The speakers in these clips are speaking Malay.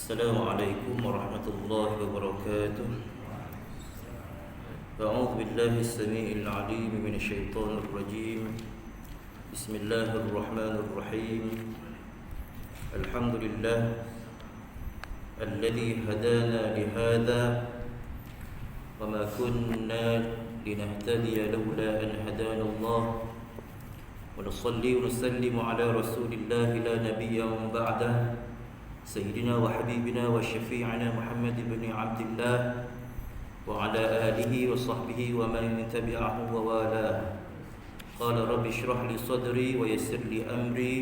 السلام عليكم ورحمة الله وبركاته. أعوذ بالله السميع العليم من الشيطان الرجيم. بسم الله الرحمن الرحيم. الحمد لله الذي هدانا لهذا وما كنا لنهتدي لولا أن هدانا الله، ونصلي ونسلم على رسول الله لا نبي بعده، سيدنا وحبيبنا وشفيعنا محمد بن عبد الله وعلى آله وصحبه ومن تبعه ووالاه. قال رب اشرح لي صدري ويسر لي أمري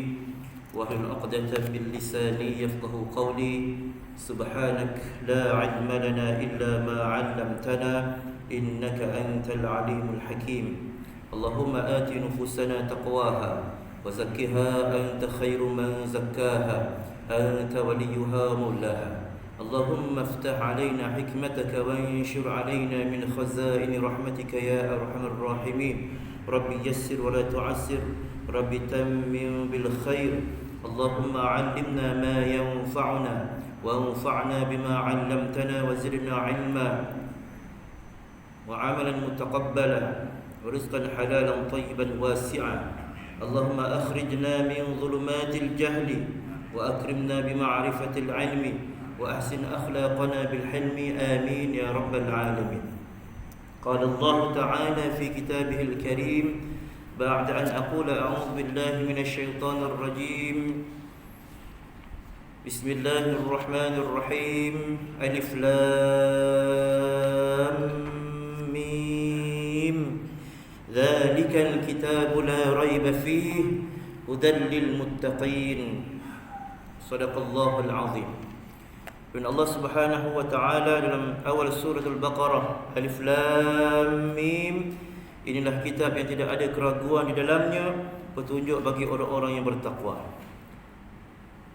واحلل عقدة من لساني يفقهوا قولي. سبحانك لا علم لنا إلا ما علمتنا إنك أنت العليم الحكيم. اللهم آت نفوسنا تقواها وزكها أنت خير من زكاها أنت وليها مولاها. اللهم افتح علينا حكمتك وانشر علينا من خزائن رحمتك يا أرحم الراحمين. رب يسر ولا تعسر، رب تمم بالخير. اللهم علمنا ما ينفعنا وانفعنا بما علمتنا وزدنا علما وعملا متقبلا ورزقا حلالا طيبا واسعا. اللهم أخرجنا من ظلمات الجهل وأكرمنا بمعرفة العلم وأحسن أخلاقنا بالحلم، آمين يا رب العالمين. قال الله تعالى في كتابه الكريم بعد أن أقول أعوذ بالله من الشيطان الرجيم، بسم الله الرحمن الرحيم. ألف لام ميم، ذلك الكتاب لا ريب فيه هدى للمتقين. صدق الله العظيم. Dan Allah Subhanahu wa taala dalam awal surah Al-Baqarah, Alif Lam Mim, inilah kitab yang tidak ada keraguan di dalamnya, petunjuk bagi orang-orang yang bertakwa.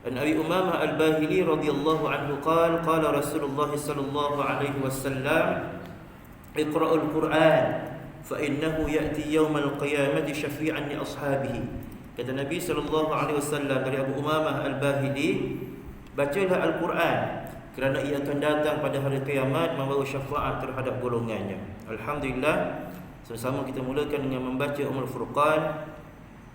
An Abi Umamah Al-Bahili radhiyallahu anhu qala qala Rasulullah sallallahu alaihi wasallam, Iqra'ul Qur'an fa innahu ya'ti yaumal qiyamati syafi'an li ashabihi. Kata Nabi sallallahu alaihi wasallam dari Abu Umamah Al-Bahili, bacalah Al-Quran kerana ia akan datang pada hari kiamat membawa syafaat terhadap golongannya. Alhamdulillah, sama-sama kita mulakan dengan membaca Ummul Furqan,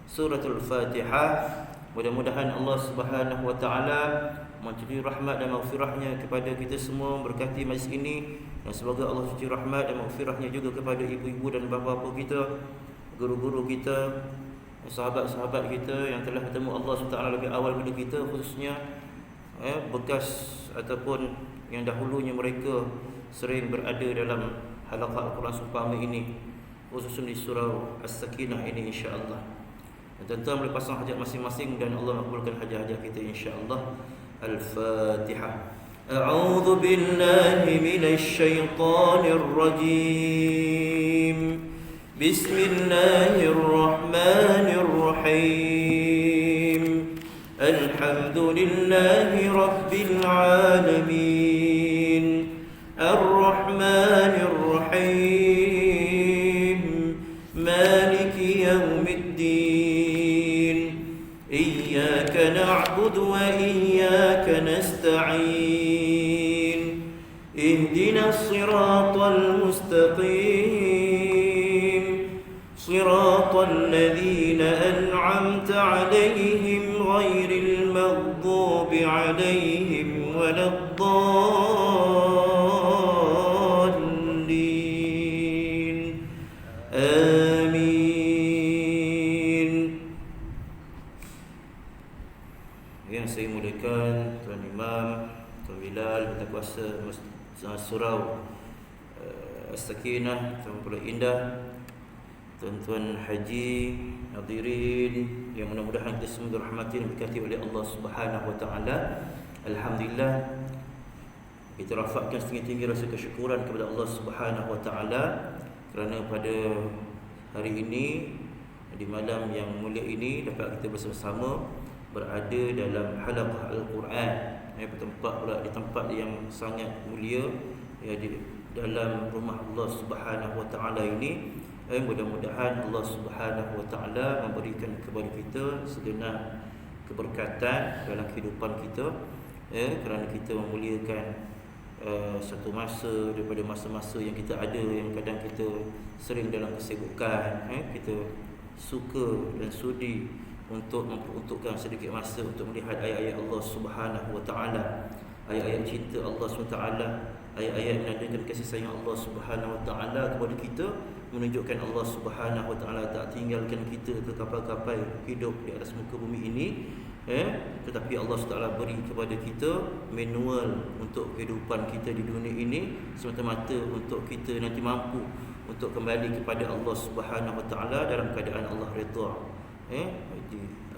Suratul Fatihah. Mudah-mudahan Allah Subhanahu wa taala mencurahkan rahmat dan maghfirahnya kepada kita semua, berkati majlis ini, dan semoga Allah cuci rahmat dan maghfirahnya juga kepada ibu-ibu dan bapa-bapa kita, guru-guru kita, sahabat-sahabat kita yang telah bertemu Allah SWT lebih awal pada kita, khususnya bekas ataupun yang dahulunya mereka sering berada dalam halaqah Al-Quran Supama ini, khususnya di surah As-Sakinah ini, insya-Allah. Dan tuan-tuan boleh pasang hajat masing-masing dan Allah makbulkan hajat-hajat kita, insya-Allah. Al-Fatihah. A'udzu billahi minasy syaithanir rajim. Bismillahirrahmanirrahim. Alhamdulillahi rabbil alamin. Ar-Rahmanir Rahim. Maliki yaumiddin. Iyyaka na'budu wa iyyaka nasta'in. Ihdinas siratal mustaqim. Siratal ladzina an'amta 'alaihim ghairil maghdubi 'alaihim waladdallin. Amin. Yang saya muliakan Tuan Imam, Tuan Bilal, Tuan Kuasa Surau As-Sakinah, Tuan Pulau Indah, tuan-tuan haji, hadirin yang mudah-mudahan kita semua dirahmati dan diberkati oleh Allah Subhanahu wa taala. Alhamdulillah, kita rafakkan setinggi-tinggi rasa kesyukuran kepada Allah Subhanahu wa taala kerana pada hari ini, di malam yang mulia ini, dapat kita bersama-sama berada dalam halaqah Al-Quran, di tempat yang sangat mulia, di dalam rumah Allah Subhanahu wa taala ini. Mudah-mudahan Allah Subhanahu wa taala memberikan kepada kita segenap keberkatan dalam kehidupan kita, kerana kita memuliakan satu masa daripada masa-masa yang kita ada, yang kadang kita sering dalam kesibukan, kita suka dan sudi untuk memperuntukkan sedikit masa untuk melihat ayat-ayat Allah Subhanahu wa taala, ayat-ayat cinta Allah Subhanahu wa taala, ayat-ayat menandakan kasih sayang Allah Subhanahu wa taala kepada kita, menunjukkan Allah Subhanahu wa taala tak tinggalkan kita terkapai-kapai hidup di atas muka bumi ini, tetapi Allah SWT beri kepada kita manual untuk kehidupan kita di dunia ini, semata-mata untuk kita nanti mampu untuk kembali kepada Allah Subhanahu wa taala dalam keadaan Allah redha,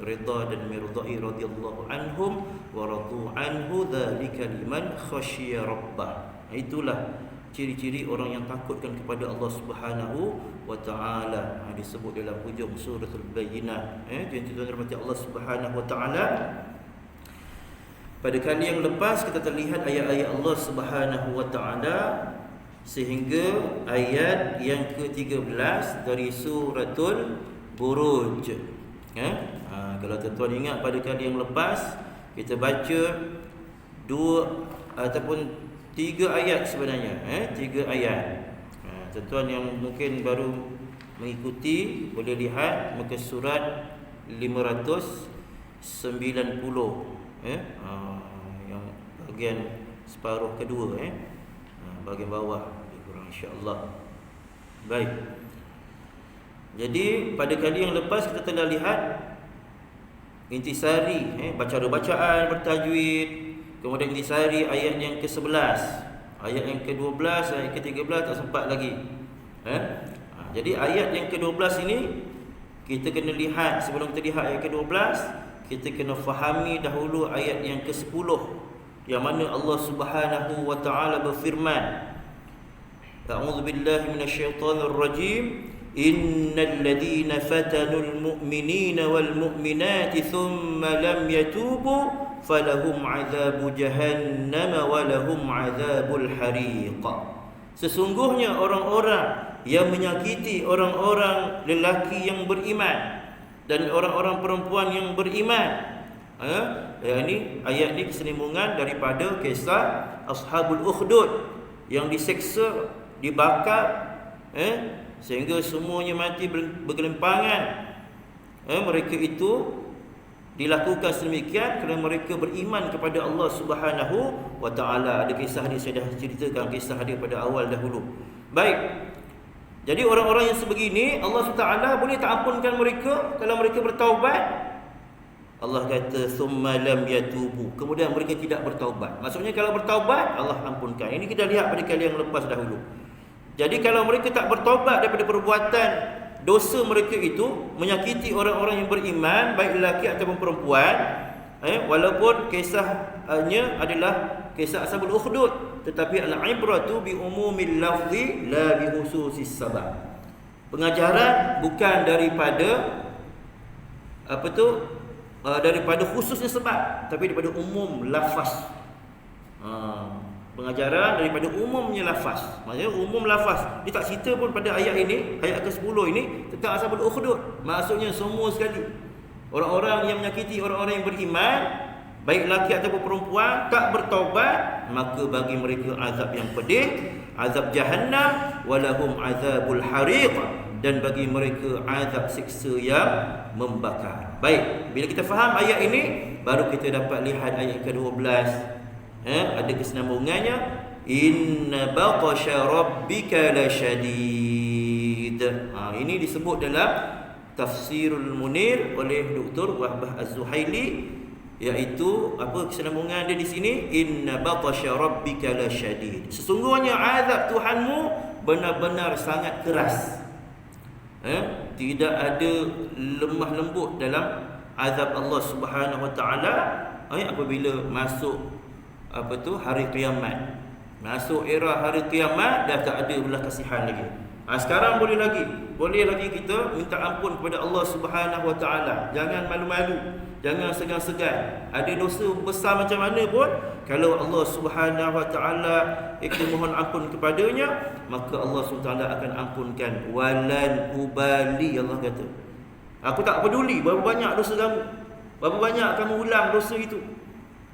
redha dan mirdai radhiyallahu anhum wa radu anhu dzalika liman khasyiya rabbah. Itulah ciri-ciri orang yang takutkan kepada Allah Subhanahu wa taala. Disebut dalam hujung suratul Bayyinah. Jadi tuan-tuan rahmati Allah Subhanahu wa taala, pada kali yang lepas kita terlihat ayat-ayat Allah Subhanahu wa taala sehingga ayat yang ke-13 dari suratul Buruj. Kalau tuan-tuan ingat pada kali yang lepas kita baca 2 ataupun 3 ayat sebenarnya, 3 ayat. Tuan-tuan yang mungkin baru mengikuti boleh lihat muka surat 590, yang bahagian separuh kedua, bahagian bawah lebih kurang, insya-Allah. Baik. Jadi pada kali yang lepas kita telah lihat intisari, bacaan bertajwid. Kemudian intisari ayat yang ke-11, ayat yang ke-12, ayat ke-13 tak sempat lagi. Jadi ayat yang ke-12 ini kita kena lihat, sebelum kita lihat ayat ke-12, kita kena fahami dahulu ayat yang ke-10, yang mana Allah Subhanahu wa taala berfirman, A'udzu billahi minasyaitonir rajim. Innal ladzina fatanul mu'minina wal mu'minati thumma lam yatubu falahum 'adzabu jahannam wa lahum 'adzabul hariq. Sesungguhnya orang-orang yang menyakiti orang-orang lelaki yang beriman dan orang-orang perempuan yang beriman. Ini ayat ini kesinambungan daripada kisah Ashabul Ukhdud yang diseksa, dibakar, sehingga semuanya mati bergelimpangan. Mereka itu dilakukan sedemikian kerana mereka beriman kepada Allah Subhanahu wa taala. Ada kisah dia, saya dah ceritakan kisah dia pada awal dahulu. Baik. Jadi orang-orang yang sebegini Allah SWT boleh tak ampunkan mereka kalau mereka bertaubat? Allah kata summa lam yatubu, kemudian mereka tidak bertaubat. Maksudnya kalau bertaubat Allah ampunkan. Ini kita lihat pada kali yang lepas dahulu. Jadi kalau mereka tak bertaubat daripada perbuatan dosa mereka itu, menyakiti orang-orang yang beriman, baik lelaki ataupun perempuan, walaupun kisahnya adalah kisah Ashabul Ukhdud, tetapi al-ibratu bi umumil lafzi la bi khususis sabab. Pengajaran bukan daripada daripada khususnya sebab, tapi daripada umum lafaz. Pengajaran daripada umumnya lafaz. Maksudnya umum lafaz. Dia tak cerita pun pada ayat ini, ayat ke-10 ini tentang Ashabul Ukhdud. Maksudnya semua sekali. Orang-orang yang menyakiti orang-orang yang beriman, baik lelaki ataupun perempuan, tak bertaubat, maka bagi mereka azab yang pedih, azab jahannam, walahum azabul hariq, dan bagi mereka azab siksa yang membakar. Baik, bila kita faham ayat ini, baru kita dapat lihat ayat ke-12. Ada kesinambungannya, inna baqasha rabbika lasyadid. Ini disebut dalam Tafsirul Munir oleh Dr. Wahbah Az-Zuhaili, iaitu apa kesinambungan dia di sini, inna baqasha rabbika lasyadid. Sesungguhnya azab Tuhanmu benar-benar sangat keras. Tidak ada lemah lembut dalam azab Allah Subhanahu wa taala apabila masuk hari kiamat. Masuk era hari kiamat dah tak ada belas kasihan lagi. Sekarang boleh lagi kita minta ampun kepada Allah Subhanahu wa taala. Jangan malu-malu, jangan segan-segan. Ada dosa besar macam mana pun, kalau Allah Subhanahu wa taala kita mohon ampun kepadanya, maka Allah Subhanahu wa taala akan ampunkan. Walan ubali, Allah kata, aku tak peduli berapa banyak dosa kamu, berapa banyak kamu ulang dosa itu.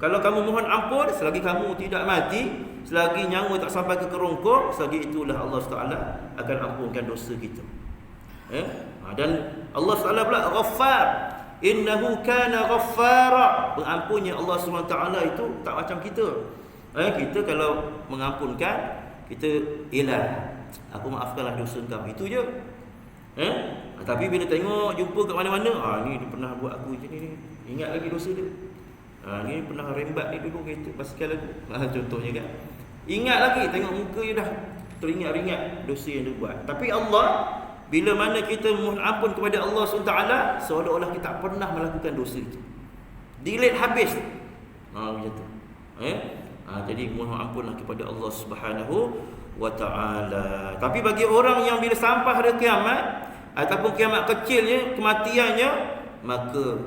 Kalau kamu mohon ampun, selagi kamu tidak mati, selagi nyawa tak sampai ke kerongkong, selagi itulah Allah SWT akan ampunkan dosa kita. Dan Allah SWT pula Ghaffar. Innahu kana ghaffara. Pengampunnya Allah SWT itu tak macam kita. Kita kalau mengampunkan, kita ilah, aku maafkanlah dosa kau, itu je. Tapi bila tengok, jumpa kat mana-mana, ni dia pernah buat aku macam ni, ingat lagi dosa dia. Ni pernah rembat ni dulu kereta basikal aku. Contohnya kan. Ingat lagi, tengok muka dia dah teringat-ingat dosa yang dia buat. Tapi Allah, bila mana kita mohon ampun kepada Allah SWT, seolah-olah kita tak pernah melakukan dosa itu. Delete habis. Macam tu. Jadi mohon ampunlah kepada Allah Subhanahu wa ta'ala. Tapi bagi orang yang bila sampai hari kiamat ataupun kiamat kecilnya, kematiannya, maka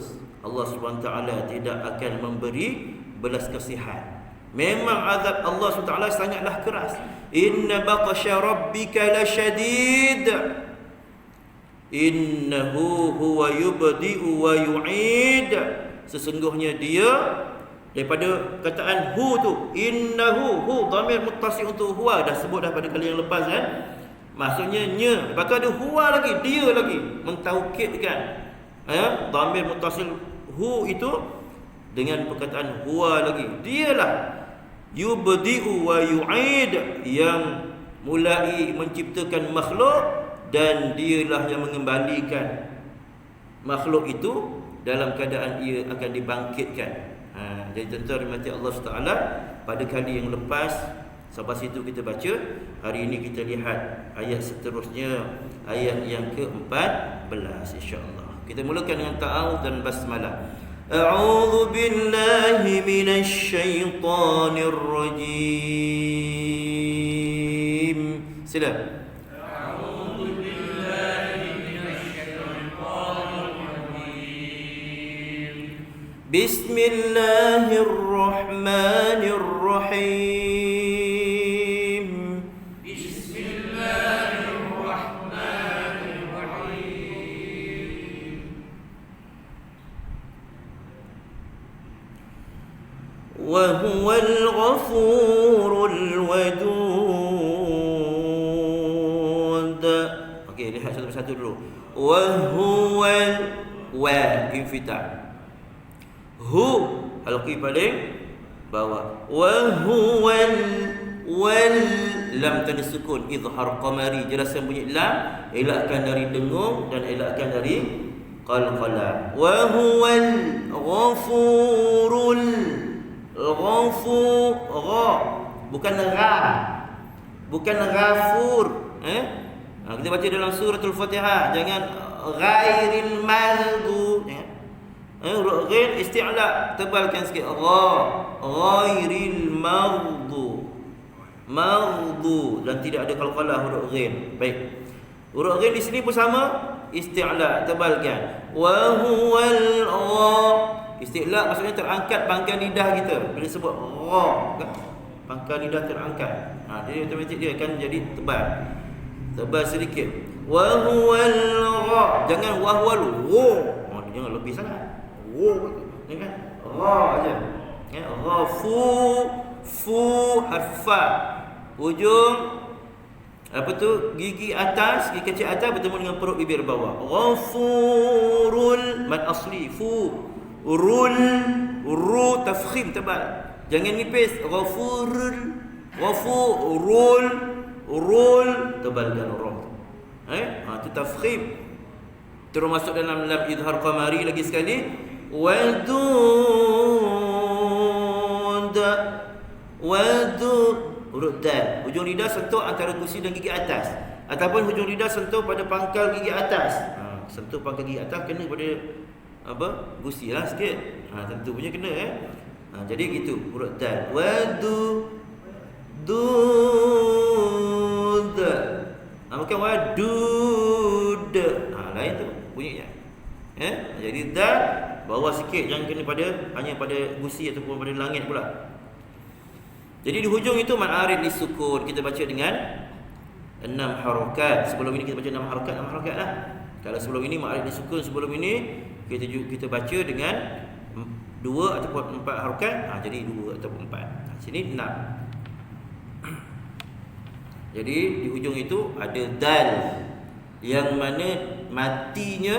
Allah SWT tidak akan memberi belas kasihan. Memang azab Allah SWT sangatlah keras. Inna batasya rabbika lasyadid. Innahu huwa yubdi'u wa yu'id. Sesungguhnya dia, daripada kataan hu tu, innahu, hu dhamir muttasil untuk huwa, dah sebut dah pada kali yang lepas kan. Maksudnya nya, lepas tu ada huwa lagi, dia lagi, mentaukidkan dhamir muttasil hu itu dengan perkataan huwa lagi. Dialah yubdi'u wa yu'id, yang mulai menciptakan makhluk, dan dialah yang mengembalikan makhluk itu dalam keadaan ia akan dibangkitkan. Jadi tuan-tuan rahmati Allah SWT, pada kali yang lepas sampai situ kita baca. Hari ini kita lihat ayat seterusnya, ayat yang ke-14 insya-Allah. Kita mulakan dengan ta'awudz dan basmalah. A'udzu billahi minasy syaithanir rajim. Sila. A'udzu billahi minasy syaithanir rajim. Bismillahirrahmanirrahim. وهو الغفور الودود. Okey, lihat satu persatu dulu. وهو wa infitah. Hu halqi paling bawah. وهو wal lam tanda sukun izhar qamari, jelasan bunyi lam, elakkan dari dengung dan elakkan dari qalqalah. وهو الغفور Ghafur, bukan ra, bukan ghafur. Kita baca dalam suratul Fatihah, jangan ghairil maghdu, huruf ghair isti'la, tebalkan sikit. Ghairil maghdu, maghdu, dan tidak ada qalqalah huruf ghair. Baik, huruf ghair di sini pun sama, isti'la, tebalkan. Wa huwal isti'la maksudnya terangkat pangkal lidah kita. Bila sebut ra, pangkal lidah terangkat. Jadi otomatik dia akan jadi tebal. Tebal sedikit. Wa huwal ra, jangan wa huwal ra. Jangan lebih sangat. Ra, jangan ra aja. Fu harfa. Hujung apa tu, gigi atas, gigi kecil atas bertemu dengan perut bibir bawah. Ghafurul mad asli fu. Ru tafkhim tebal, jangan nipis. Ghafurul, rul tebalkan ra. Itu tafkhim. Terus masuk dalam lam izhar qamari lagi sekali. Wadud, huruf dal, hujung lidah sentuh antara gusi dan gigi atas, ataupun hujung lidah sentuh pada pangkal gigi atas. Sentuh pangkal gigi atas kena pada gusi lah sikit. Tentu punya kena jadi gitu huruf dal. Wadu dud. Bukan wadud. Lain tu bunyinya. Jadi dal bawah sikit, jangan kena hanya pada gusi ataupun pada langit pula. Jadi di hujung itu mad arid disukun, kita baca dengan 6 harakat. Sebelum ini kita baca 6 harakat lah. Kalau sebelum ini mad arid disukun, sebelum ini kita baca dengan 2 2 ataupun 4 harokat, jadi 2 ataupun 4. Sini 6. Jadi di ujung itu ada dal yang mana matinya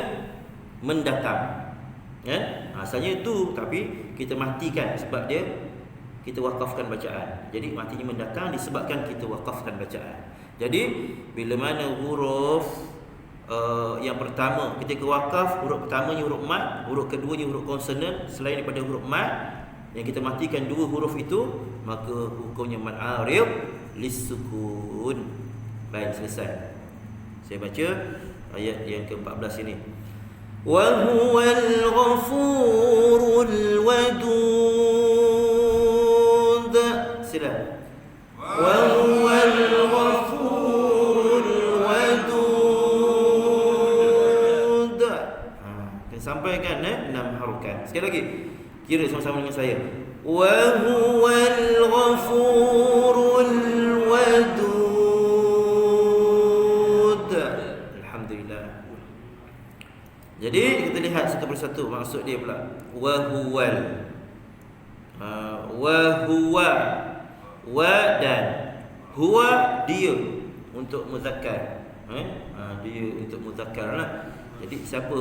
mendatang. Ya? Asalnya itu, tapi kita matikan sebab kita wakafkan bacaan. Jadi matinya mendatang disebabkan kita wakafkan bacaan. Jadi bila mana huruf yang pertama ketika wakaf, huruf pertamanya huruf mad, huruf keduanya huruf konsonan selain daripada huruf mad, yang kita matikan 2 huruf itu, maka hukumnya mad arid lisukun. Baik, selesai. Saya baca ayat yang ke-14 ini. Wa huwal ghafurul wadud. Sila. Wa huwal ghafurul wadud. Kita sampaikan 6 harokat. Sekali lagi. Kira sama-sama dengan saya. Wa huwal ghafurul wadud. Alhamdulillah. Jadi kita lihat satu persatu maksud dia pula. Wa huwal. Wa huwa. Wa dan huwa dia untuk muzakkar. Dia untuk muzakkar lah. Jadi siapa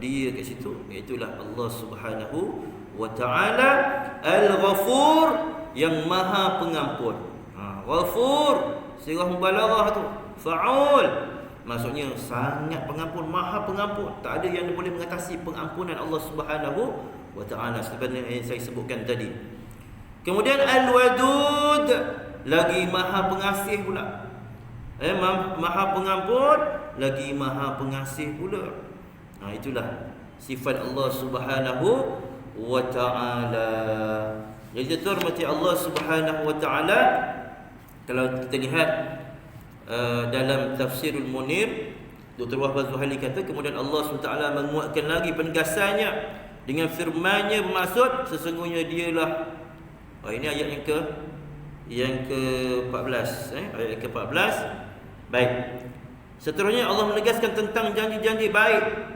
dia kat situ? Iaitulah Allah Subhanahu wa ta'ala Al-Ghafur, yang Maha Pengampun. Ghafur, sirah mubalaghah tu, fa'ul. Maksudnya sangat pengampun, Maha Pengampun. Tak ada yang boleh mengatasi pengampunan Allah Subhanahu wa ta'ala seperti yang saya sebutkan tadi. Kemudian Al-Wadud, lagi Maha Pengasih pula. Maha Pengampun lagi Maha Pengasih pula. Itulah sifat Allah Subhanahu wa ta'ala. Jadi terhormati Allah Subhanahu wa ta'ala. Kalau kita lihat dalam Tafsirul Munir, Dr. Wahbah Zuhaili kata, kemudian Allah SWT menguatkan lagi penegasannya dengan firman-Nya bermaksud sesungguhnya dialah. Ini ayat yang ke-14, ayat yang ke-14. Baik. Seterusnya Allah menegaskan tentang janji-janji baik.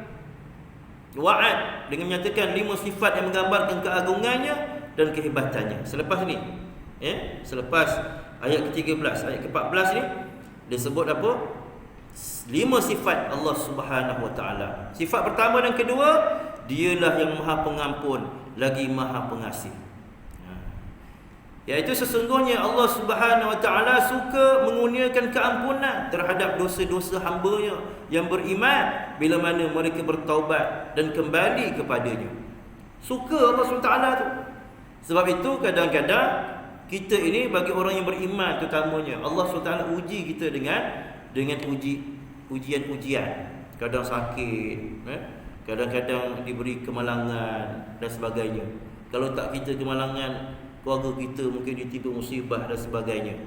Wa'ad dengan menyatakan 5 sifat yang menggambarkan keagungannya dan kehebatannya. Selepas ni, selepas ayat ke-13, ayat ke-14 ni dia sebut apa? 5 sifat Allah Subhanahu wa ta'ala. Sifat pertama dan kedua, dialah yang Maha Pengampun lagi Maha Pengasih. Iaitu sesungguhnya Allah Subhanahu wa ta'ala suka mengurniakan keampunan terhadap dosa-dosa hamba-Nya yang beriman bila mana mereka bertaubat dan kembali kepadanya. Suka Allah SWT tu. Sebab itu kadang-kadang kita ini bagi orang yang beriman terutamanya, Allah SWT uji kita dengan ujian-ujian. Kadang sakit, kadang-kadang diberi kemalangan dan sebagainya. Kalau tak kita kemalangan, keluarga kita mungkin ditimpa musibah dan sebagainya.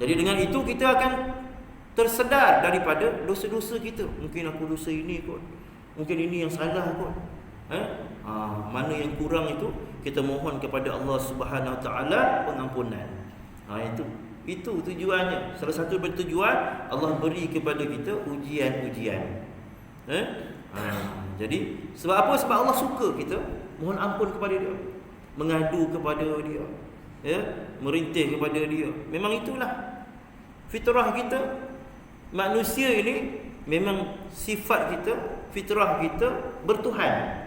Jadi dengan itu kita akan tersedar daripada dosa-dosa kita. Mungkin aku dosa ini kot, mungkin ini yang salah kot. Mana yang kurang itu kita mohon kepada Allah Subhanahu Wa Taala pengampunan. Itu tujuannya. Salah satu bertujuan Allah beri kepada kita ujian-ujian. Jadi sebab apa? Sebab Allah suka kita mohon ampun kepada Dia, mengadu kepada Dia, merintih kepada Dia. Memang itulah fitrah kita. Manusia ini memang sifat kita, fitrah kita bertuhan.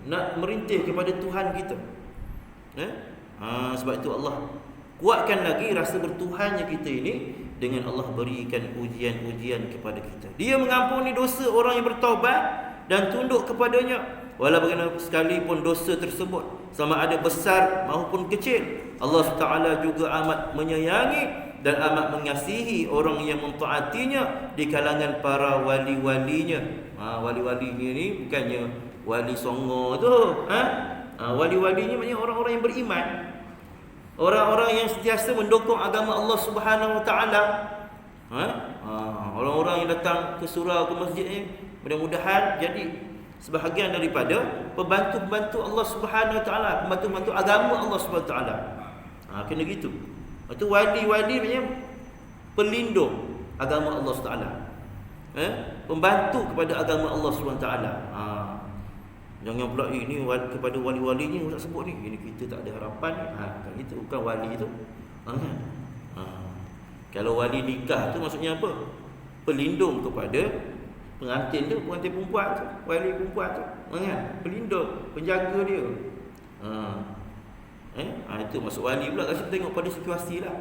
Nak merintih kepada Tuhan kita. Sebab itu Allah kuatkan lagi rasa bertuhannya kita ini dengan Allah berikan ujian-ujian kepada kita. Dia mengampuni dosa orang yang bertaubat dan tunduk kepadanya. Walau bagaimana sekalipun dosa tersebut, sama ada besar maupun kecil, Allah SWT juga amat menyayangi dan amat mengasihi orang yang mentaatinya di kalangan para wali-walinya. Wali-walinya ni bukannya wali songo tu. Wali-walinya maknanya orang-orang yang beriman, orang-orang yang sentiasa mendukung agama Allah Subhanahu Wa Taala. Orang-orang yang datang ke surau, ke masjid ni, mudah-mudahan jadi sebahagian daripada pembantu-pembantu Allah Subhanahu Wa Taala, pembantu-pembantu agama Allah Subhanahu Wa Taala. Kena gitu. Itu wali-wali maknanya pelindung agama Allah Subhanahu Wa Taala. Pembantu kepada agama Allah Subhanahu Wa Taala. Jangan pula ini kepada wali-wali ni ustaz sebut ni, ini kita tak ada harapan ni. Kan itu bukan wali tu. Kan? Kalau wali nikah tu maksudnya apa? Pelindung kepada pengantin tu, pengantin perempuan tu, wali perempuan tu. Kan? Pelindung, penjaga dia. Itu maksud wali pula. Kita tengok pada situasi lah.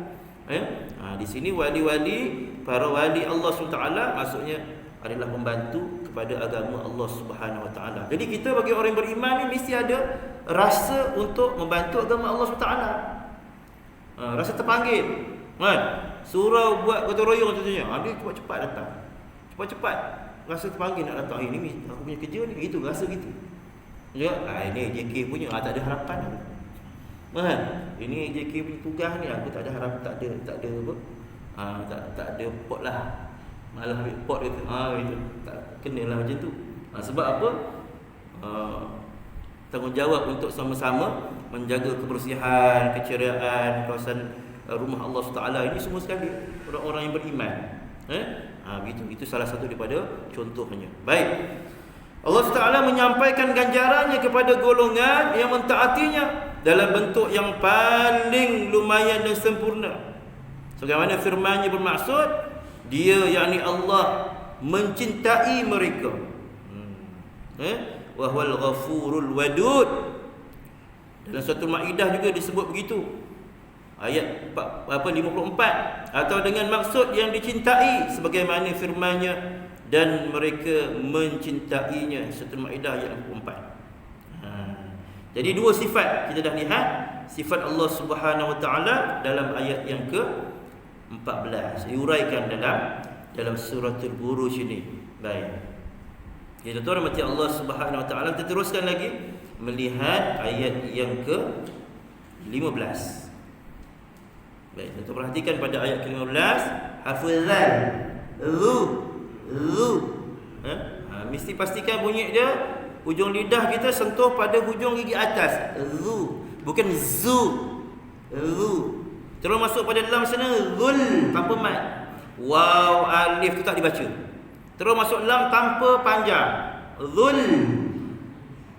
Di sini wali-wali, para wali Allah SWT maksudnya adalah membantu kepada agama Allah Subhanahu Wa Taala. Jadi kita bagi orang yang beriman ni mesti ada rasa untuk membantu agama Allah SWT. Rasa terpanggil. Kan? Surau buat gotong royong contohnya. Dia cepat-cepat datang. Cepat-cepat rasa terpanggil nak datang. Ini aku punya kerja ni. Itu rasa gitu. Ya, ini JK punya tak ada harapan. Kan? Ini JK punya tugas ni aku tak ada harapan, tak ada apa? Tak ada pot lah. Malah ambil pot gitu. Itu tak kenalah macam tu. Sebab apa? Tanggungjawab untuk sama-sama menjaga kebersihan, keceriaan kawasan rumah Allah SWT ini semua sekali orang-orang yang beriman. Itu salah satu daripada contohnya. Baik. Allah SWT menyampaikan ganjarannya kepada golongan yang mentaatinya dalam bentuk yang paling lumayan dan sempurna. Sebagaimana firman-Nya bermaksud, Dia yakni Allah mencintai mereka. Wa huwal ghafurul wadud. Dalam surah Maidah juga disebut begitu. Ayat 54, atau dengan maksud yang dicintai sebagaimana firman-Nya dan mereka mencintainya. Surah Maidah ayat 54. Jadi dua sifat kita dah lihat, sifat Allah Subhanahu Wa Taala dalam ayat yang ke-14 diuraikan dalam suratul Buruj ini. Baik. Jadi tuan-tuan mati Allah Subhanahu Wa Taala, kita teruskan lagi melihat ayat yang ke-15. Baik, kita perhatikan pada ayat ke-15, hafizan mesti pastikan bunyi dia hujung lidah kita sentuh pada hujung gigi atas. Bukan zu. Terus masuk pada lam sana, zul tanpa mat. Waw alif tu tak dibaca. Terus masuk lam tanpa panjang. Zul.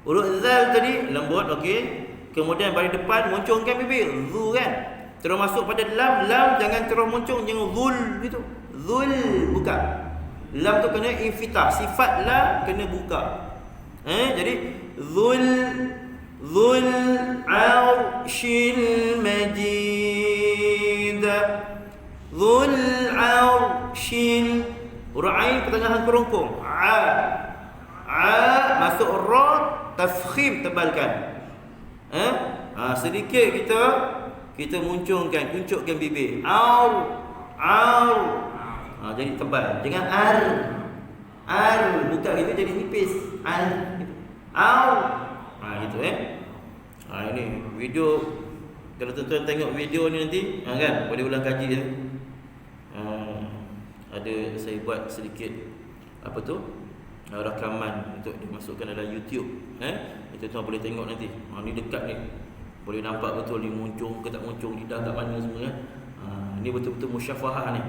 Huruf zal tadi lembut, okey. Kemudian bagi depan muncungkan bibir, zu kan. Terus masuk pada lam jangan terus muncung, jangan zul gitu. Zul buka. Lam tu kena infitah, sifat la kena buka. Jadi zul arshil majid. Zul arshil, huruf ain pertengahan kerongkong. Masuk ra, tafkhim tebalkan. Sedikit kita muncungkan, kuncukkan bibir. Jadi tebal. Jangan buka gitu jadi nipis. Gitu ini video. Kalau tuan-tuan tengok video ni nanti kan boleh ulang kaji dia. Ada saya buat sedikit rakaman untuk dimasukkan dalam YouTube. Itu tuan boleh tengok nanti. Ni dekat ni. Boleh nampak betul ni muncung ke tak muncung, lidah kat mana semua kan. Ini betul-betul musyafahah ni.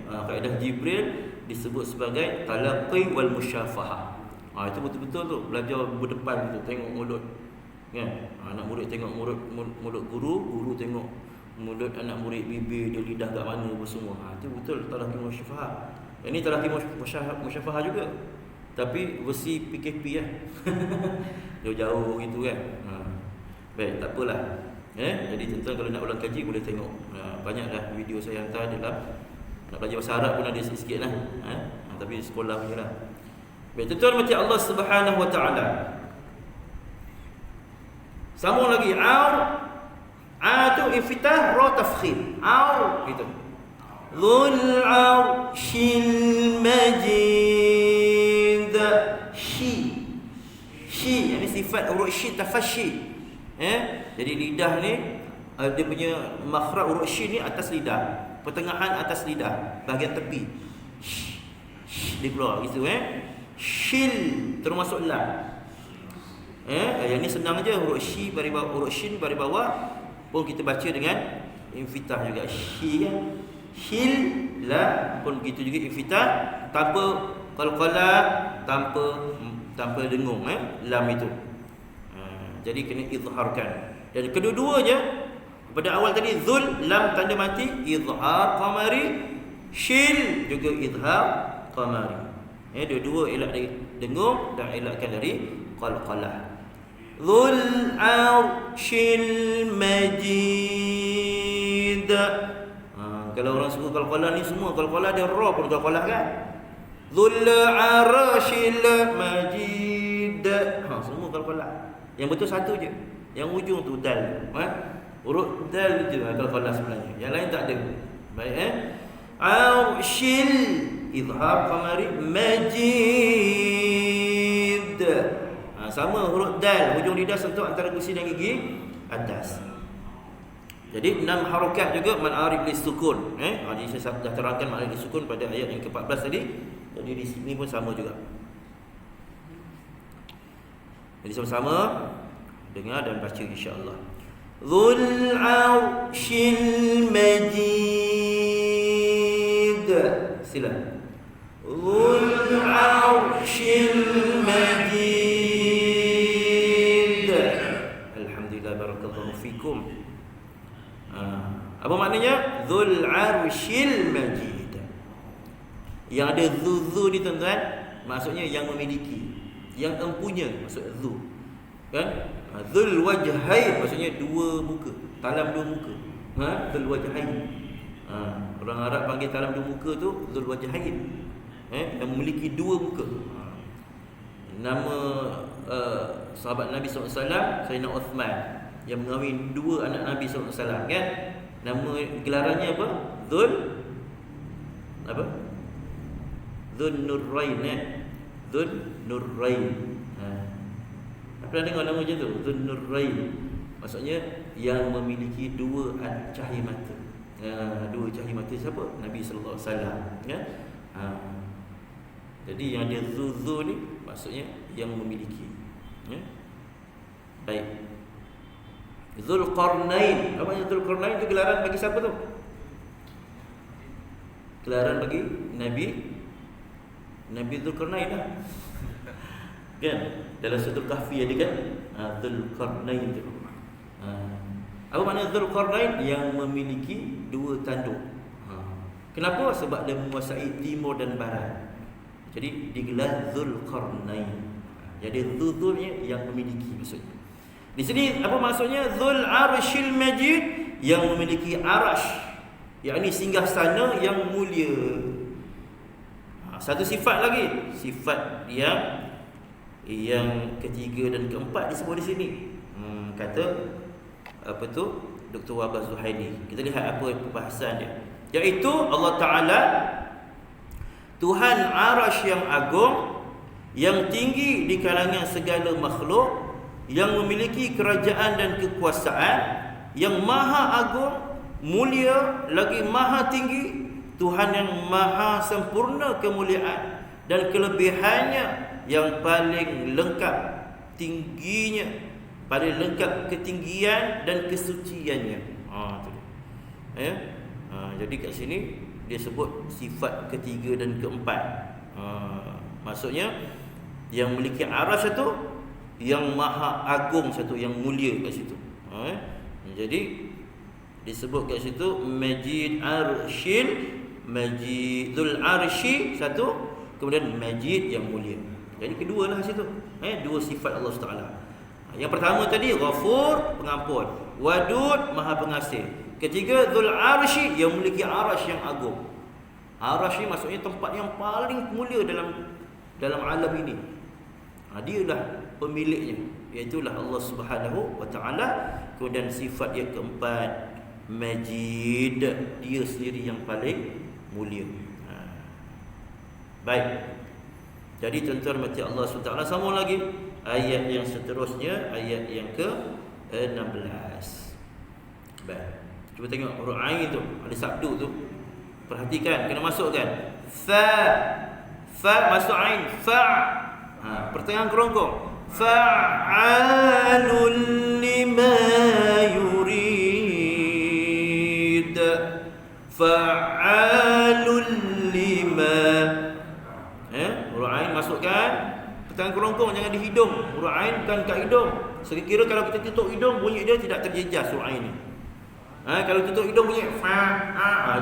Kaedah Jibril disebut sebagai talaqi wal musyafahah. Itu betul-betul tu belajar berdepan tu, tengok mulut kan. Anak murid tengok mulut guru tengok mulut anak murid, bibir dia, lidah kat mana apa semua. Itu betul talaqi musyafahah. Ini talaqi musyafahah juga, tapi versi PKP lah. Jauh-jauh gitu kan. Baik, tak apalah. Jadi tuan-tuan kalau nak ulang kaji boleh tengok. Banyaklah video saya hantar dalam nak belajar bahasa Arab pun ada sikit-sikit lah. Tapi sekolah punya lah. Baik, tuan-tuan macam Allah Subhanahu Wa Taala. Sambung lagi. Tu infitah, ra tafkhim. Gitu. Dzul arshil majid. Shi. Ini sifat huruf shi tafashi. Jadi lidah ni dia punya makhraj huruf shin ni atas lidah, pertengahan atas lidah, bahagian tepi. Dia keluar gitu Shil terus masuk lam. Yang ni senang aja, huruf shi bari bawah, huruf shin bari bawah pun kita baca dengan infitah juga. Shi kan. Shil la pun begitu juga infitah, tanpa qalqalah, tanpa tanpa dengung lam itu. Jadi kena izharkan. Dan kedua-duanya pada awal tadi zul lam tanda mati, izhar qamari, shil juga izhar qamari. Dua-dua elak dari dengung dan elakkan dari qalqalah. Zul arshil majid. Kalau orang suka qalqalah ni semua qalqalah dia ra pun qalqalah kan. Zul arshil majid. Semua qalqalah. Yang betul satu je. Yang ujung tu dal. Huruf dal je qalqalah sebenarnya. Yang lain tak ada. Baik arshil izhar qamari majid. Sama huruf dal, hujung lidah sentuh antara gusi dan gigi atas. Jadi 6 harakat juga ma'arif lisukun. Jadi saya dah terangkan ma'arif lisukun pada ayat yang ke-14 tadi. Jadi di sini pun sama juga. Jadi sama-sama dengar dan baca insya-Allah. Dzul 'arsyil majid. Sila. Dzul 'arsyil majid. Alhamdulillah, barakallahu fikum. Apa maknanya? Dzul 'arsyil majid. Yang ada zu ni tuan-tuan, maksudnya yang memiliki, yang empunya, maksud zu. Kan? Dzul wajhain maksudnya dua muka, talam dua muka. Dzul wajhain. Orang Arab panggil talam dua muka tu dzul wajhain. Yang memiliki dua muka. Nama sahabat Nabi SAW Sayyidina Uthman yang mengahwin dua anak Nabi SAW kan. Nama gelarannya apa? Dzul apa? Dzul Nurrain. Dzul Nurrain. Pernah dengar nama macam tu? Dzul Nurrain. Maksudnya yang memiliki dua cahaya mata. Dua cahaya mata siapa? Nabi sallallahu alaihi wasallam, ya. Jadi yang dia zu ni maksudnya yang memiliki, ya. Baik. Zulqarnain. Apa yang Zulqarnain tu gelaran bagi siapa tu? Gelaran bagi Nabi Zulqarnain lah. Kan? Dalam surah Kahfi ada kan? Zulqarnain tu. Apa makna Zulqarnain? Yang memiliki dua tanduk. Kenapa? Sebab dia menguasai timur dan barat. Jadi digelar Zulqarnain. Jadi Zulnya yang memiliki maksudnya. Di sini apa maksudnya? Dzul arsyil majid, yang memiliki arash, yakni singgah sana yang mulia. Satu sifat lagi, sifat yang ketiga dan keempat disebut di sini. Kata apa tu Dr. Wahbah Zuhaili. Kita lihat apa pembahasan dia. Iaitu Allah Taala Tuhan arash yang agung, yang tinggi di kalangan segala makhluk, yang memiliki kerajaan dan kekuasaan, yang maha agung, mulia, lagi maha tinggi, Tuhan yang maha sempurna kemuliaan dan kelebihannya, yang paling lengkap tingginya, paling lengkap ketinggian dan kesuciannya. Tu dia. Jadi kat sini dia sebut sifat ketiga dan keempat. Maksudnya yang memiliki arash itu, yang maha agung satu, yang mulia kat situ. Jadi disebut kat situ Majid Arshil, Majidul Arshi satu, kemudian Majid yang mulia. Jadi kedua lah situ. Dua sifat Allah Taala. Yang pertama tadi Ghafur, pengampun, Wadud, maha pengasih. Ketiga Dzul Arshi, yang memiliki arash yang agung. Arash ni maksudnya tempat yang paling mulia dalam alam ini. Dialah pemiliknya, iaitulah Allah Subhanahu wa taala. Kemudian sifat yang keempat Majid, dia sendiri yang paling mulia. Baik. Jadi tuan-tuan mati Allah SWT, sama lagi ayat yang seterusnya, ayat yang ke-16. Baik. Cuba tengok huruf ain tu, ada sabdu tu. Perhatikan, kena masukkan fa masuk ain, pertengahan kerongkong. Fa'alul lima yurid. Fa'alul lima. Huruf ain masukkan, Tangan kerongkong jangan di hidung. Huruf ain bukan kat hidung. Sekira kalau kita tutup hidung, bunyi dia tidak terjejas huruf ain ni. Kalau tutup hidung bunyi fa,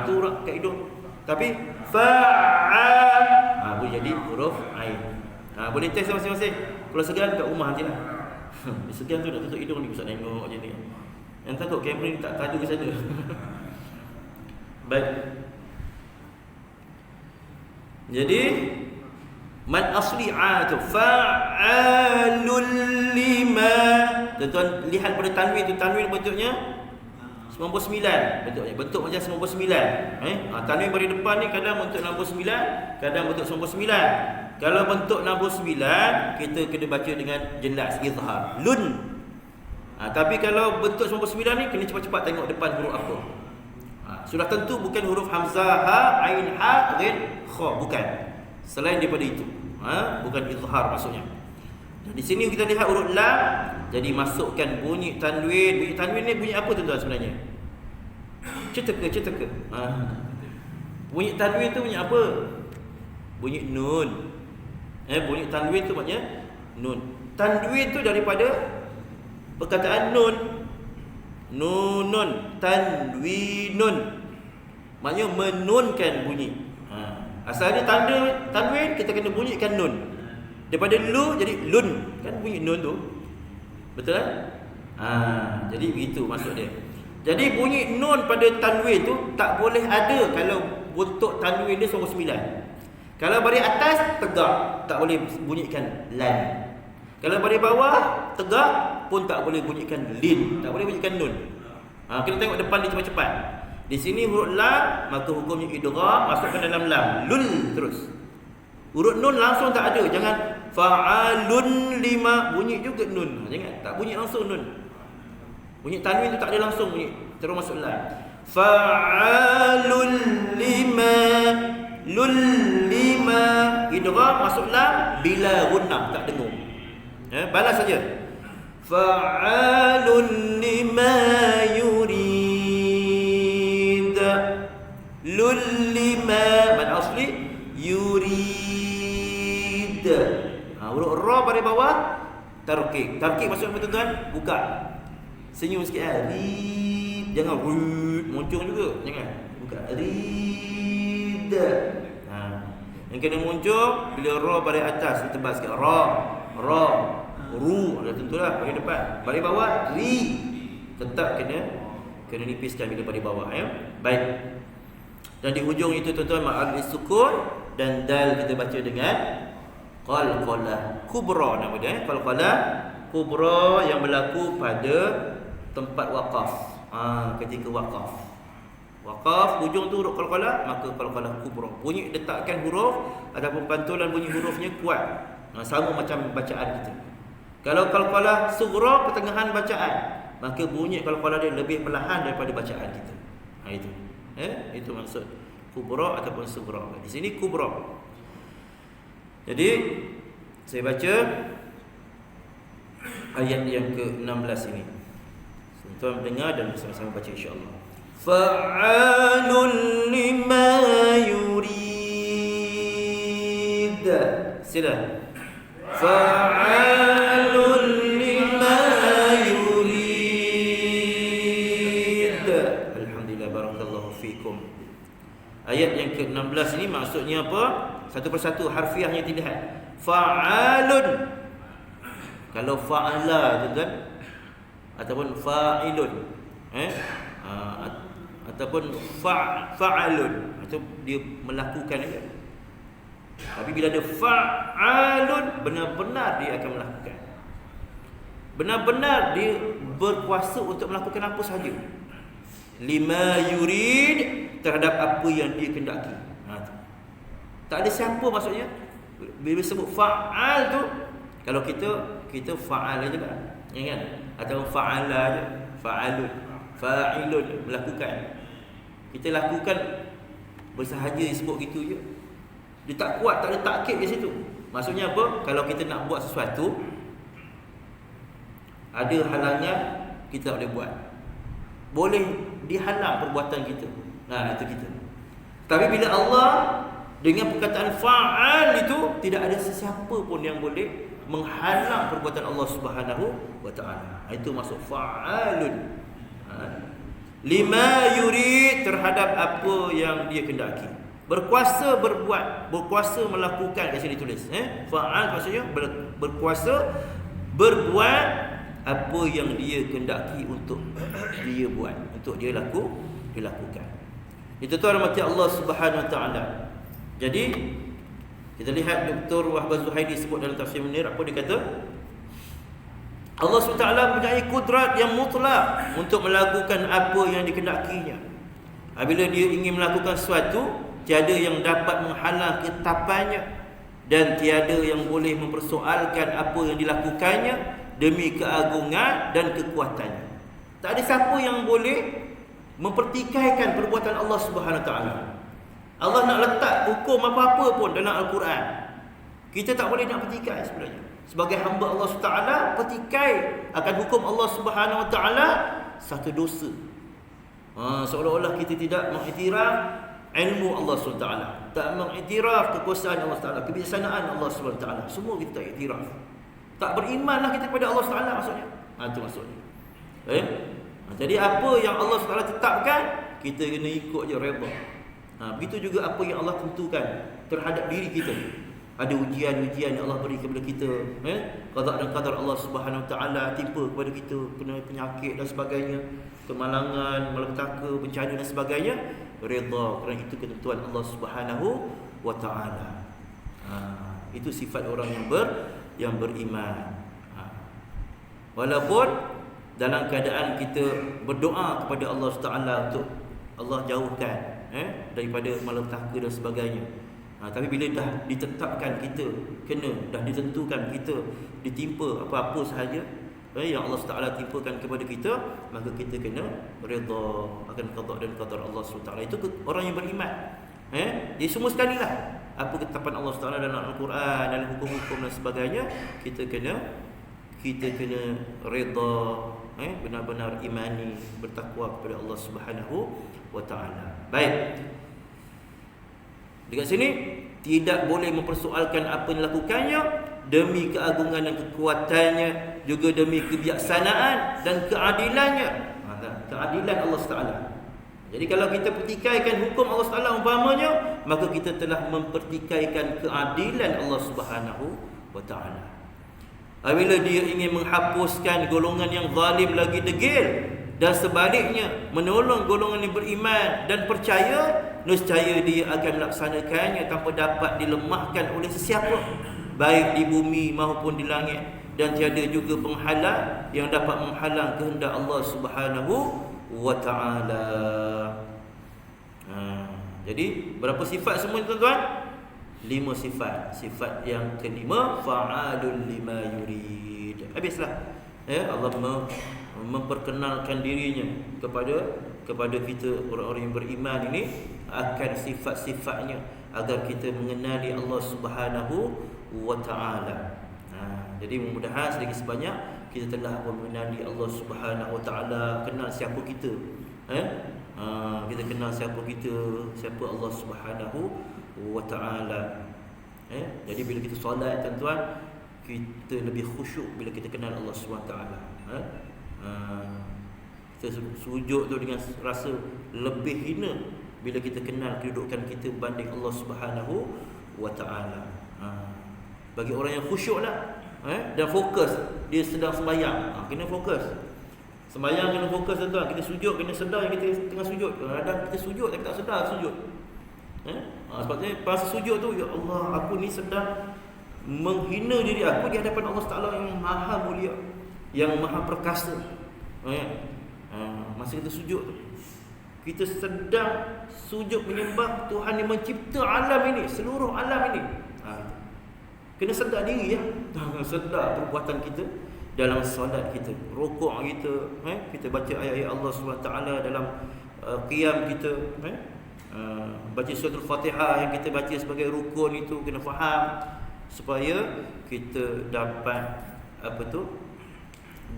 itu huruf kat hidung. Tapi fa, boleh jadi huruf ain. Boleh test masing-masing. Kalau segan kat rumah nanti lah. Segan tu nak tutup hidung ni, Ustaz tengok macam ni. Yang takut kamera ni tak tajuk ke sana. Baik. Jadi man asli'a tu fa'alul lima. Tuan-tuan lihat pada tanwin tu, tanwin bentuknya 99 bentuknya, bentuk macam 99. Tanwin pada depan ni kadang bentuk 69, kadang bentuk 99. Kalau bentuk 69 kita kena baca dengan jelas izhar lun. Tapi kalau bentuk 99 ni kena cepat-cepat tengok depan huruf apa. Sudah tentu bukan huruf hamzah, ha, ain, ha, ghain, kha, bukan. Selain daripada itu. Bukan izhar maksudnya. Dan di sini kita lihat huruf lam, jadi masukkan bunyi tanwin. Bunyi tanwin ni bunyi apa tuan-tuan sebenarnya? Ceteka. Bunyi tanwin tu bunyi apa? Bunyi nun. Bunyi tanwin tu maknanya nun. Tanwin tu daripada perkataan nun. Nunun, tanwinun. Maknanya menunkan bunyi. Asalnya tanwin kita kena bunyikan nun. Daripada lu jadi lun. Kan bunyi nun tu. Betul kan? Jadi begitu maksud dia. Jadi bunyi nun pada tanwin tu tak boleh ada kalau bentuk tanwin dia 99. Kalau baris atas tegak, tak boleh bunyikan lan. Kalau baris bawah tegak pun tak boleh bunyikan lin, tak boleh bunyikan nun. Kena tengok depan dia cepat-cepat. Di sini huruf lam, maka hukumnya idgham, masukkan dalam lam, lul terus. Huruf nun langsung tak ada, jangan fa'alun lima, bunyi juga nun. Jangan, tak bunyi langsung nun. Bunyi tanwin tu tak ada langsung bunyi, terus masuk lam. Fa'alun lima, lul lima, idgham masuk lam bila gunnah, tak dengung. Balas saja. Fa'alun lima yurid, lul lima, man asli yurid. Huruf ra pada bawah tarkik. Tarkik maksudnya apa tuan-tuan? Buka. Senyum sikit rid. Jangan rid muncung juga. Jangan. Buka. Rid. Yang kena muncul bila ra pada atas ditebas sikit. Ra. Ru. Dah tentulah bagi depan. Bagi bawah ri. Tetap kena nipiskan bila pada bawah ya. Baik. Dan di hujung itu tuan-tuan ma'al sukun dan dal kita baca dengan qalqalah kubra nama dia. Qalqalah kubra yang berlaku pada tempat waqaf. Ketika waqaf. Waqaf hujung tu huruf qalqalah, maka qalqalah kubra. Bunyi letakkan huruf ataupun pantulan bunyi hurufnya kuat. Sama macam bacaan kita. Kalau qalqalah sughra pertengahan bacaan, maka bunyi qalqalah dia lebih perlahan daripada bacaan kita. Itu. Itu maksud kubra ataupun sughra. Di sini kubra. Jadi saya baca ayat yang ke-16 ini. Tuan-tuan mendengar dan bersama-sama baca insya-Allah. Fa'alun lima yurid. Sila. Fa'alun lima yurid. Alhamdulillah, barakallahu fikum. Ayat yang ke-16 ini maksudnya apa? Satu persatu harfiahnya dilihat. Fa'alun. Kalau fa'ala tuan-tuan ataupun fa'ilun, ataupun fa'alun, itu dia melakukan aja. Tapi bila ada fa'alun, benar-benar dia akan melakukan. Benar-benar dia berkuasa untuk melakukan apa sahaja. Lima yurid, terhadap apa yang dia kendaki. Tak ada siapa maksudnya. Bila sebut fa'al tu, kalau kita fa'al aja lah, kan? Atau fa'ala aja, fa'alun, fa'ilun, melakukan. Kita lakukan bersahaja disebut gitu je. Dia tak kuat, tak ada takkid di situ. Maksudnya apa? Kalau kita nak buat sesuatu, ada halangan, kita tak boleh buat. Boleh dihalang perbuatan kita. Itu kita. Tapi bila Allah dengan perkataan fa'al itu, tidak ada sesiapa pun yang boleh menghalang perbuatan Allah Subhanahu wa taala. Itu masuk fa'alun. Lima yurid, terhadap apa yang dia kendaki. Berkuasa berbuat, berkuasa melakukan, kat sini tulis. Fa'al maksudnya berkuasa berbuat apa yang dia kendaki untuk dia buat, untuk dia lakukan. Itu rahmat Allah Subhanahu wa taala. Jadi kita lihat Dr. Wahbah Zuhairi sebut dalam tafsir Munir, apa dia kata? Allah SWT mempunyai kudrat yang mutlak untuk melakukan apa yang dikenakinya. Apabila dia ingin melakukan sesuatu, tiada yang dapat menghalang ketetapannya dan tiada yang boleh mempersoalkan apa yang dilakukannya demi keagungan dan kekuatannya. Tak ada siapa yang boleh mempertikaikan perbuatan Allah Subhanahu taala. Allah nak letak hukum apa-apa pun dalam Al-Quran, kita tak boleh nak pertikai sebenarnya. Sebagai hamba Allah SWT, pertikai akan hukum Allah Subhanahu Wa Taala satu dosa. Seolah-olah kita tidak mengiktiraf ilmu Allah SWT, tak mengiktiraf kekuasaan Allah SWT, kebijaksanaan Allah SWT. Semua kita tak iktiraf. Tak berimanlah kita kepada Allah SWT maksudnya. Itu maksudnya. Jadi apa yang Allah SWT tetapkan, kita kena ikut je, redha. Begitu juga apa yang Allah tentukan terhadap diri kita. Ada ujian-ujian yang Allah beri kepada kita, qada dan qadar Allah Subhanahu Wa Taala timpa kepada kita, kena penyakit dan sebagainya, kemalangan, malapetaka, bencana dan sebagainya, redha kerana itu ketentuan Allah Subhanahu Wa Taala. Itu sifat orang yang beriman. Walaupun dalam keadaan kita berdoa kepada Allah Taala untuk Allah jauhkan daripada malapetaka dan sebagainya. Tapi bila dah ditetapkan kita kena, dah ditentukan kita ditimpa apa-apa sahaja yang Allah Taala timpakan kepada kita, maka kita kena redha akan qada dan qadar Allah SWT. Itu orang yang beriman. Dia semua sekali lah, apa ketetapan Allah Taala dalam Al-Quran, dalam hukum-hukum dan sebagainya, kita kena redha, benar-benar imani, bertakwa kepada Allah Subhanahu wa taala. Baik. Dekat sini tidak boleh mempersoalkan apa yang dilakukannya demi keagungan dan kekuatannya, juga demi kebijaksanaan dan keadilannya. Keadilan Allah Taala. Jadi kalau kita pertikaikan hukum Allah Taala umpamanya, maka kita telah mempertikaikan keadilan Allah Subhanahu wa taala. Apabila dia ingin menghapuskan golongan yang zalim lagi degil, dan sebaliknya menolong golongan yang beriman dan percaya, nescaya dia akan melaksanakannya tanpa dapat dilemahkan oleh sesiapa, baik di bumi maupun di langit, dan tiada juga penghalang yang dapat menghalang kehendak Allah Subhanahu wa taala. Jadi berapa sifat semua tuan-tuan? 5 sifat. Sifat yang kelima, fa'alun lima yurid. Habislah. Allah memperkenalkan dirinya kepada kita orang-orang yang beriman ini akan sifat-sifatnya agar kita mengenali Allah Subhanahu wa taala. Jadi mudah-mudahan sedikit sebanyak kita telah mengenali Allah Subhanahu wa taala, kenal siapa kita. Kita kenal siapa kita, siapa Allah Subhanahu wa taala. Jadi bila kita solat tuan-tuan, kita lebih khusyuk bila kita kenal Allah Subhanahu wa taala. Kita sujud tu dengan rasa lebih hina bila kita kenal kedudukan kita banding Allah Subhanahu wa taala. Bagi orang yang khusyuklah, dan fokus, dia sedang sembahyang, kena fokus. Sembahyang kena fokus tuan-tuan. Kita sujud kena sedar yang kita tengah sujud. Kadang kita sujud tapi tak sedar sujud. Sebabnya pas sujud tu, ya Allah, aku ni sedang menghina diri aku di hadapan Allah Taala yang maha mulia, yang maha perkasa. Masa kita sujud tu, kita sedang sujud menyembah Tuhan yang mencipta alam ini, seluruh alam ini. Kena sedar diri, ya. Sedar perbuatan kita dalam solat kita, rukuk kita, kita baca ayat-ayat Allah SWT dalam qiyam kita, baca surah Al-Fatihah yang kita baca sebagai rukun itu kena faham supaya kita dapat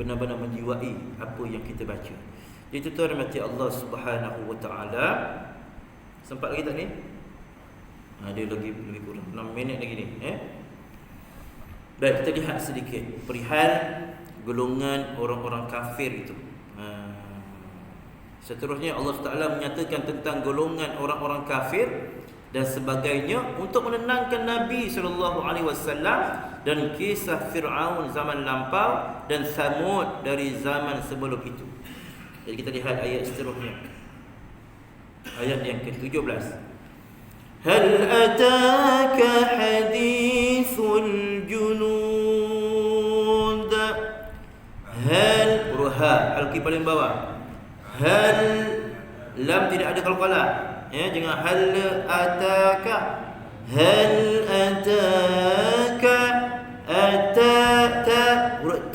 benar-benar menjiwai apa yang kita baca. Itu tu rahmati Allah Subhanahu wa taala. Sempat lagi tak ni? Ada lagi lebih kurang 6 minit lagi ni, Baik, kita lihat sedikit perihal golongan orang-orang kafir itu. Seterusnya Allah Taala menyatakan tentang golongan orang-orang kafir dan sebagainya untuk menenangkan Nabi SAW dan kisah Fir'aun zaman lampau dan Samud dari zaman sebelum itu. Jadi kita lihat ayat seterusnya. Ayat yang ke-17. Hal ataka hadithul junud. Hal ruha al-ki paling bawah. Hal lam tidak ada qalqalah, ya, jangan hal ataka. Hal ataka atata huruf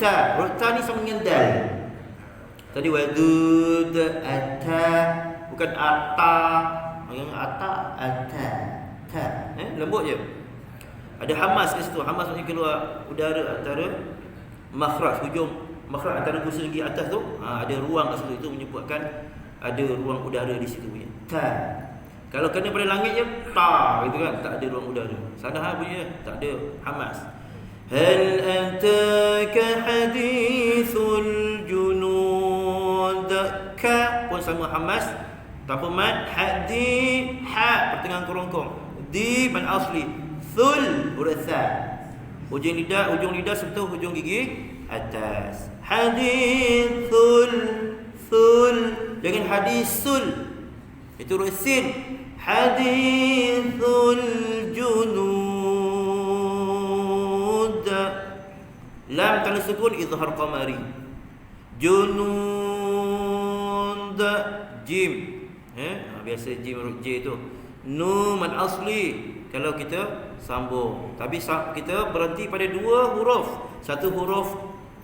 ta ni sama dengan dal. Tadi wadud ata bukan ata, yang ata ta, lembut je. Ada hamas kat situ. Hamas maksudnya keluar udara antara makhraj hujung makhraj antara gusa gigi atas tu, ada ruang kat situ. Itu menyebabkan ada ruang udara di situ punya. Ta. Kalau kena pada langit je ta gitu kan, tak ada ruang udara. Sana bunyi tak ada hamas. Hal ataka hadithul junud. Ka pun sama hamas tanpa mad. Hadi ha pertengahan kerongkong. Di man asli. Thul huruf tha. Ujung lidah serta hujung gigi atas. Hadithul thul, jangan hadisul, itu huruf sin. Hadithul junud, lam tanda sukun izhar qamari. Junud jim, biasa jim huruf j tu. Nun man asli kalau kita sambung, tapi kita berhenti pada dua huruf. Satu huruf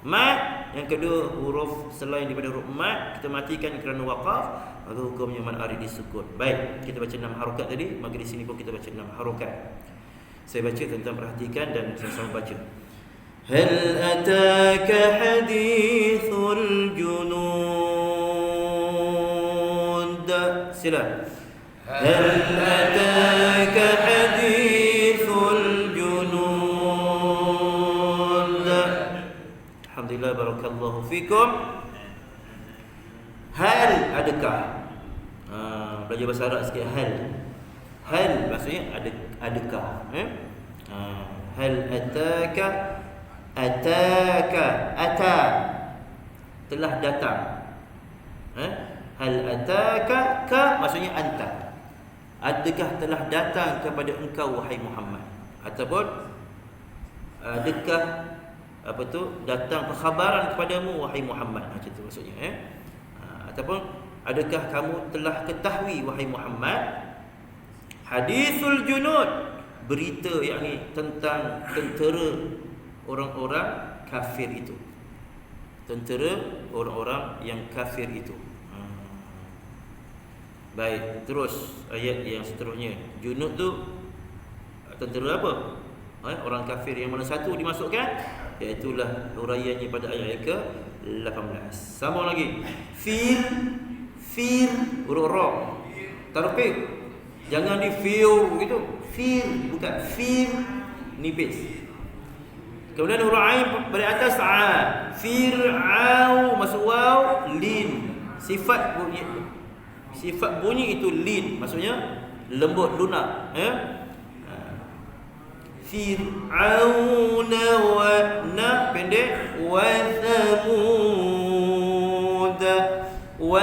mad, yang kedua huruf selain daripada huruf mad kita matikan kerana waqaf, maka hukumnya mad arid disukun. Baik, kita baca 6 harokat tadi, maka di sini pun kita baca 6 harokat. Saya baca, tentang perhatikan dan sama-sama baca. Hal ataka hadithul junud. Sila. Hal ataka hadithul junud. Alhamdulillah, barakallahu fikum. Hal adakah? Belajar bahasa Arab sikit. Hal maksudnya adakah? Hal ataka, ata telah datang. Hal ataka, ka maksudnya anta. Adakah telah datang kepada engkau wahai Muhammad? Ataupun adakah datang perkhabaran kepadamu wahai Muhammad, macam tu maksudnya. Ataupun adakah kamu telah ketahui wahai Muhammad hadithul junud, berita yakni tentang tentera orang-orang kafir itu. Tentera orang-orang yang kafir itu. Baik, terus ayat yang seterusnya. Junud tu tentera apa? Orang kafir yang mana satu dimasukkan? Iaitulah huraiannya pada ayat ke-18. Sambung lagi. Fir huruf ra. Tarqiq. Jangan di fiu gitu. Fir bukan fir, nipis. Kemudian huruf ain dari atas a. Fir'au masuk waw, lin. Sifat bunyi itu lin, maksudnya lembut, lunak, Fir'auna wa na pendek, wa thamud, wa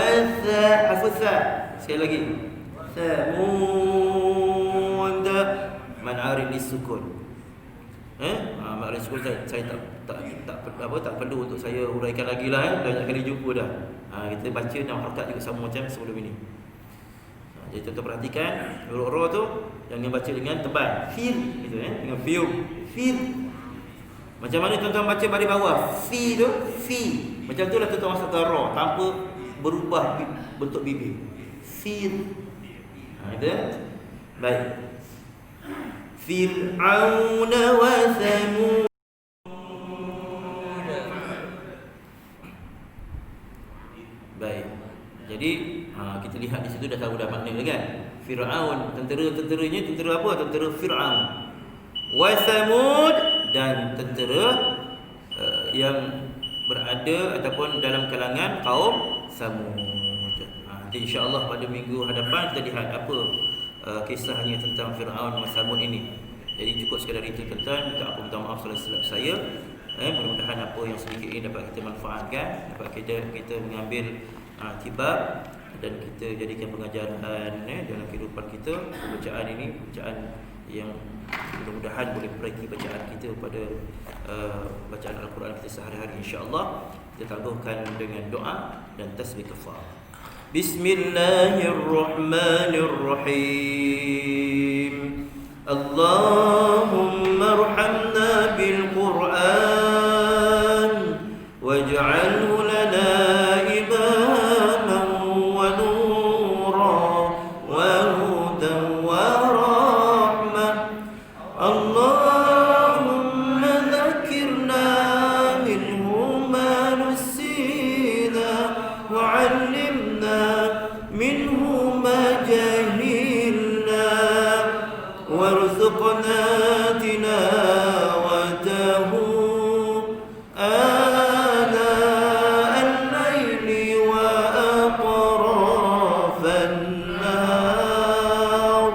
hafutha. Sekali lagi, thamud man arid disukun. Makna sukun saya tak perlu untuk saya huraikan lagi lah. Banyak kali jumpa dah. Kita baca 6 harakat juga sama macam sebelum ini. Jadi tuan-tuan perhatikan huruf ra tu jangan baca dengan tebal. Fil gitu dengan fiu. Fil. Macam mana tuan-tuan baca baris bawah? Fi tu, fi. Macam itulah tuan-tuan masuk ke ra tanpa berubah bentuk bibir. Fil. Itu. Baik. Fir'auna wa thamud. Baik. Jadi kita lihat di situ dah tahu dah makna kan. Fir'aun, tentera-tenteranya tentera apa? Tentera Fir'aun. Wa thamud dan tentera yang berada ataupun dalam kalangan kaum Samud. Nanti insya-Allah pada minggu hadapan kita lihat apa kisahnya tentang Firaun dan Samud ini. Jadi cukup sekadar itu tuan-tuan, minta maaf kalau silap saya. Mudah-mudahan apa yang sedikit ini dapat kita manfaatkan, dapat kita mengambil tibar dan kita jadikan pengajaran dalam kehidupan kita. Bacaan ini bacaan yang mudah-mudahan boleh perbaiki bacaan kita pada bacaan Al-Quran kita sehari-hari, insya-Allah. Kita tangguhkan dengan doa dan tasbih kafarah. Bismillahirrahmanirrahim. Allahumma arhamna bil Qur'an waj'alhu lana imaman wa nuran wa hudan wa rahmah. Allahumma dhakkirna minhu ma nusina wa 'allimna minhu ma jahilna warzuqna tilawatahu ana al-layli wa atrafan nahar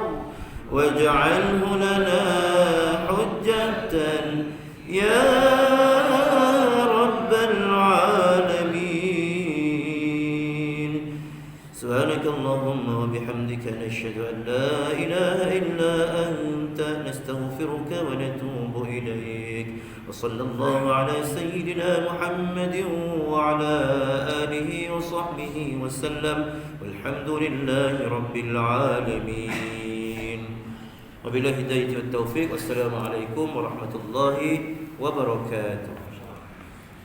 waj'alhu lana hujjatan ya rabbal alamin. Subhanakallahumma wa bihamdika nashhadu an la ilaha illa anta nastaghfiruka wa natubu ilaik. Wa sallallahu ala sayyidina Muhammadin wa ala alihi wa sahbihi wa sallam. Walhamdulillahi rabbil alamin. Wabillahi hidayah wa taufiq. Wassalamualaikum warahmatullahi wabarakatuh.